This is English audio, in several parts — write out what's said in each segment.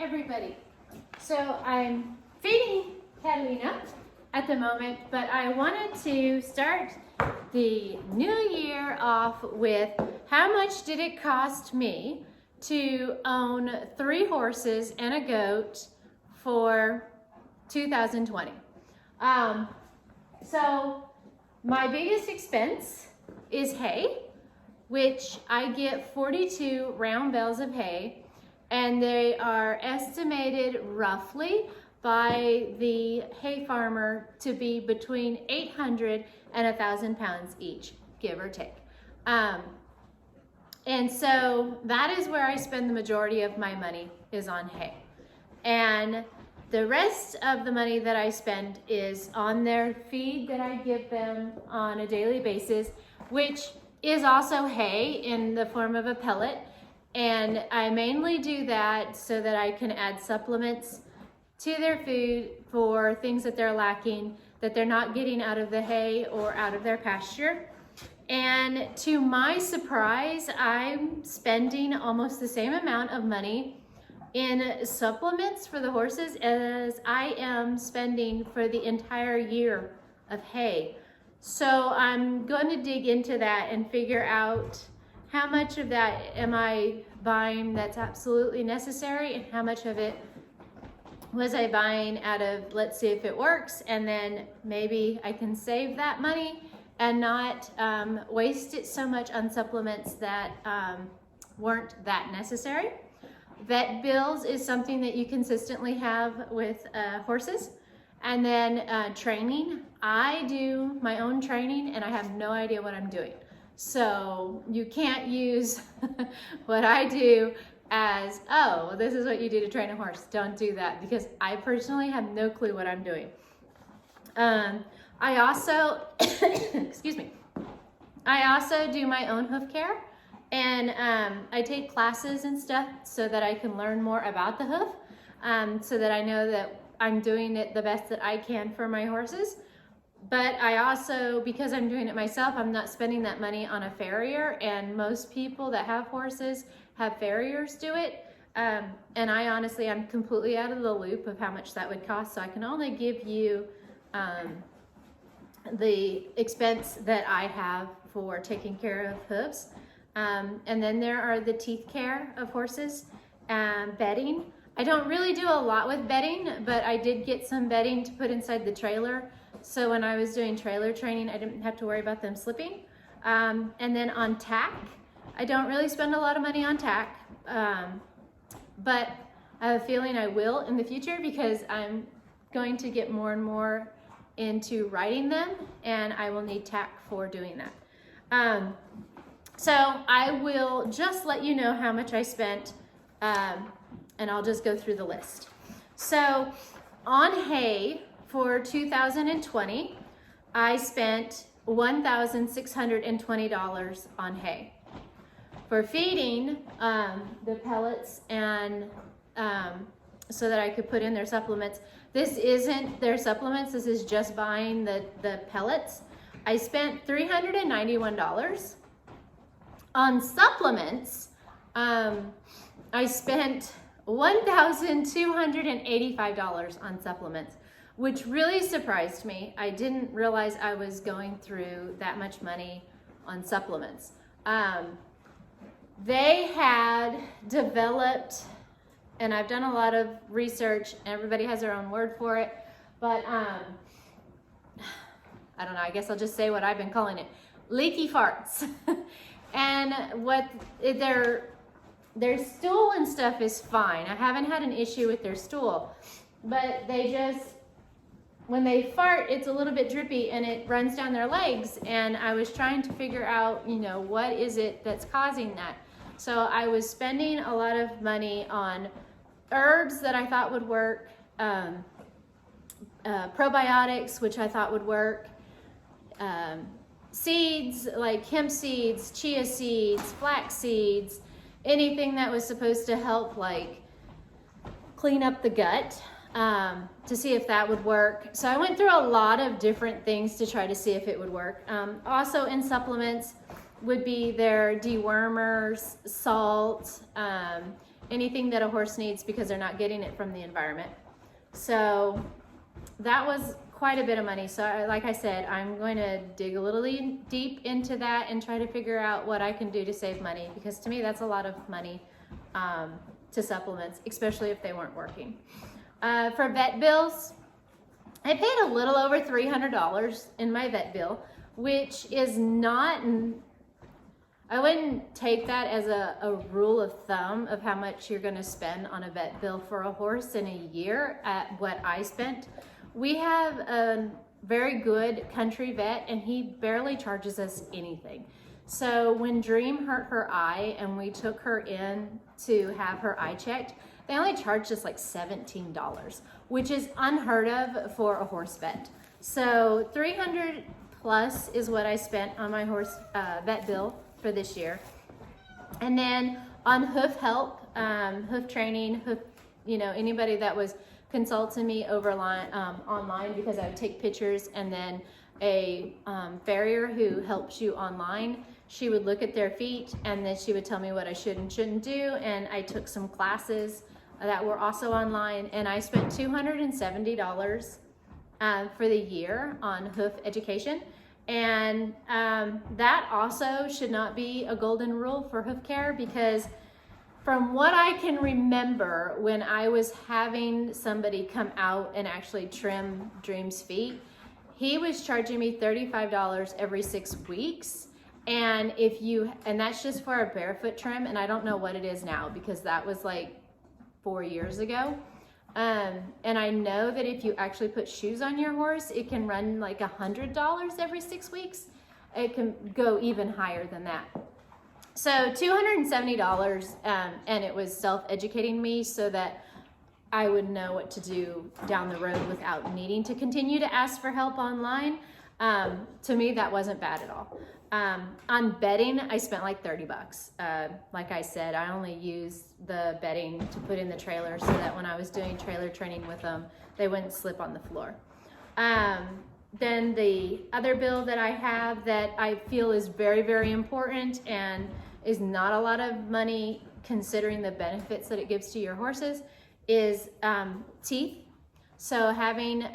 everybody. So I'm feeding Catalina at the moment, but I wanted to start the new year off with how much did it cost me to own 3 horses and a goat for 2020. So my biggest expense is hay, which I get 42 round bales of hay, and they are estimated roughly by the hay farmer to be between 800 and 1,000 pounds each, give or take. And so that is where I spend the majority of my money, is on hay. And the rest of the money that I spend is on their feed that I give them on a daily basis, which is also hay in the form of a pellet. And I mainly do that so that I can add supplements to their food for things that they're lacking, that they're not getting out of the hay or out of their pasture. And to my surprise, I'm spending almost the same amount of money in supplements for the horses as I am spending for the entire year of hay. So I'm going to dig into that and figure out how much of that am I buying that's absolutely necessary, and how much of it was I buying out of, let's see if it works, and then maybe I can save that money and not waste it so much on supplements that weren't that necessary. Vet bills is something that you consistently have with horses. And then training. I do my own training and I have no idea what I'm doing. So you can't use what I do as, oh, well, this is what you do to train a horse. Don't do that, because I personally have no clue what I'm doing. I also, excuse me, I also do my own hoof care, and I take classes and stuff so that I can learn more about the hoof, so that I know that I'm doing it the best that I can for my horses. But I also, because I'm doing it myself, I'm not spending that money on a farrier, and most people that have horses have farriers do it. And I honestly, I'm completely out of the loop of how much that would cost, so I can only give you the expense that I have for taking care of hooves. And then there are the teeth care of horses, bedding. I don't really do a lot with bedding, but I did get some bedding to put inside the trailer. So when I was doing trailer training, I didn't have to worry about them slipping. And then on tack, I don't really spend a lot of money on tack, but I have a feeling I will in the future, because I'm going to get more and more into riding them, and I will need tack for doing that. So I will just let you know how much I spent, and I'll just go through the list. So on hay for 2020, I spent $1,620 on hay. For feeding the pellets and so that I could put in their supplements, this isn't their supplements, this is just buying the pellets. I spent $391. On supplements, I spent $1,285 on supplements, which really surprised me. I didn't realize I was going through that much money on supplements. They had developed, and I've done a lot of research, and everybody has their own word for it, but I don't know, I guess I'll just say what I've been calling it, leaky farts. And what their stool and stuff is fine. I haven't had an issue with their stool, but they just, when they fart, it's a little bit drippy and it runs down their legs. And I was trying to figure out, what is it that's causing that? So I was spending a lot of money on herbs that I thought would work, probiotics, which I thought would work, seeds like hemp seeds, chia seeds, flax seeds, anything that was supposed to help like clean up the gut, to see if that would work. So I went through a lot of different things to try to see if it would work. Also in supplements would be their dewormers, salt, anything that a horse needs because they're not getting it from the environment. So that was quite a bit of money. So like I said, I'm going to dig a little deep into that and try to figure out what I can do to save money, because to me that's a lot of money to supplements, especially if they weren't working. For vet bills, I paid a little over $300 in my vet bill, which is not, I wouldn't take that as a rule of thumb of how much you're going to spend on a vet bill for a horse in a year at what I spent. We have a very good country vet and he barely charges us anything. So when Dream hurt her eye and we took her in to have her eye checked, they only charged us like $17, which is unheard of for a horse vet. So $300 plus is what I spent on my horse vet bill for this year. And then on hoof help, hoof training, hoof, anybody that was consulting me over online, because I would take pictures, and then a farrier who helps you online, she would look at their feet and then she would tell me what I should and shouldn't do. And I took some classes that were also online, and I spent $270 for the year on hoof education. And that also should not be a golden rule for Hoof Care, because from what I can remember, when I was having somebody come out and actually trim Dream's feet, he was charging me $35 every 6 weeks. And that's just for a barefoot trim, and I don't know what it is now because that was like 4 years ago. And I know that if you actually put shoes on your horse, it can run like $100 every 6 weeks. It can go even higher than that. So $270, and it was self-educating me so that I would know what to do down the road without needing to continue to ask for help online. To me, that wasn't bad at all. On bedding, I spent like $30. Like I said, I only used the bedding to put in the trailer so that when I was doing trailer training with them, they wouldn't slip on the floor. Then the other bill that I have that I feel is very, very important and is not a lot of money considering the benefits that it gives to your horses is teeth. So having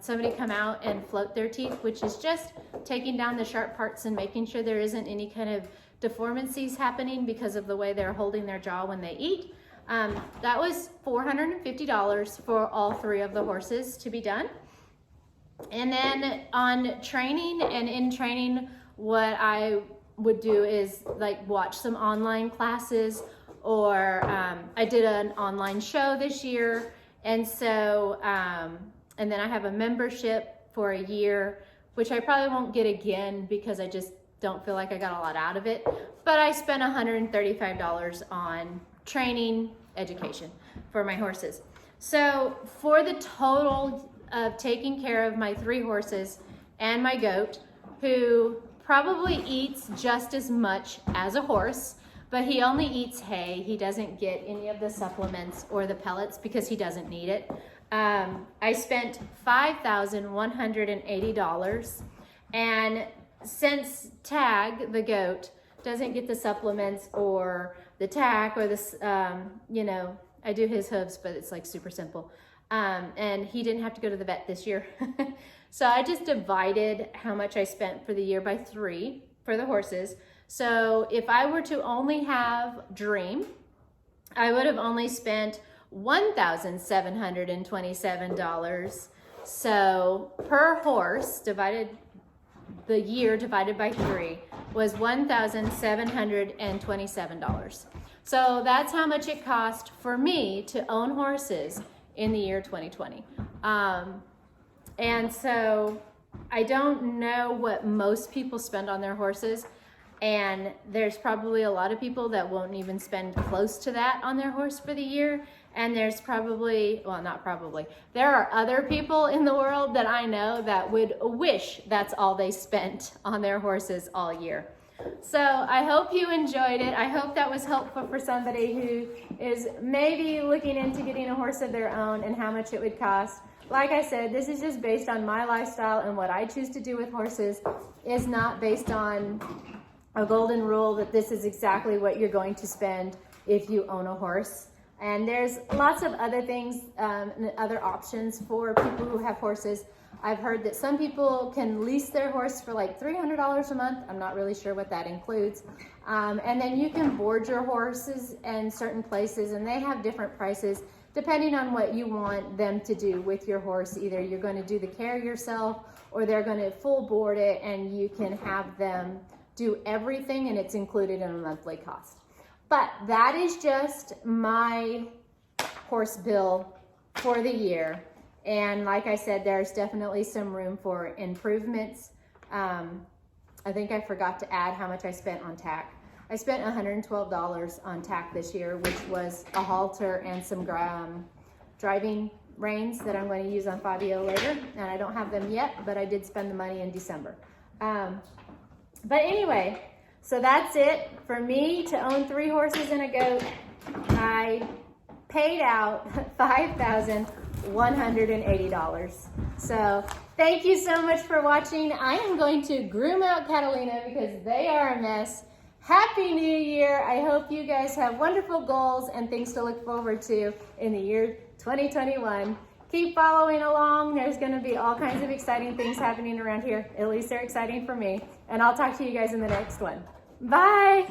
somebody come out and float their teeth, which is just taking down the sharp parts and making sure there isn't any kind of deformities happening because of the way they're holding their jaw when they eat. That was $450 for all 3 of the horses to be done. And then on training and in training, what I would do is like watch some online classes, or I did an online show this year. And so, and then I have a membership for a year, which I probably won't get again because I just don't feel like I got a lot out of it. But I spent $135 on training education for my horses. So for the total of taking care of my 3 horses and my goat, who probably eats just as much as a horse, but he only eats hay. He doesn't get any of the supplements or the pellets because he doesn't need it. I spent $5,180. And since Tag, the goat, doesn't get the supplements or the tack or this, I do his hooves, but it's like super simple. And he didn't have to go to the vet this year. So I just divided how much I spent for the year by 3 for the horses. So if I were to only have Dream, I would have only spent $1,727. So per horse, the year divided by 3 was $1,727. So that's how much it cost for me to own horses in the year 2020. And so I don't know what most people spend on their horses. And there's probably a lot of people that won't even spend close to that on their horse for the year. And there's probably, well, not probably, there are other people in the world that I know that would wish that's all they spent on their horses all year. So I hope you enjoyed it. I hope that was helpful for somebody who is maybe looking into getting a horse of their own and how much it would cost. Like I said, this is just based on my lifestyle and what I choose to do with horses. Is not based on a golden rule that this is exactly what you're going to spend if you own a horse. And there's lots of other things, and other options for people who have horses. I've heard that some people can lease their horse for like $300 a month. I'm not really sure what that includes. And then you can board your horses in certain places, and they have different prices depending on what you want them to do with your horse. Either you're going to do the care yourself, or they're going to full board it, and you can have them do everything, and it's included in a monthly cost. But that is just my horse bill for the year. And like I said, there's definitely some room for improvements. I think I forgot to add how much I spent on tack. I spent $112 on tack this year, which was a halter and some driving reins that I'm going to use on Fabio later. And I don't have them yet, but I did spend the money in December. But anyway, so that's it. For me to own 3 horses and a goat, I paid out $5,180. So thank you so much for watching. I am going to groom out Catalina because they are a mess. Happy New Year. I hope you guys have wonderful goals and things to look forward to in the year 2021. Keep following along. There's going to be all kinds of exciting things happening around here. At least they're exciting for me. And I'll talk to you guys in the next one. Bye.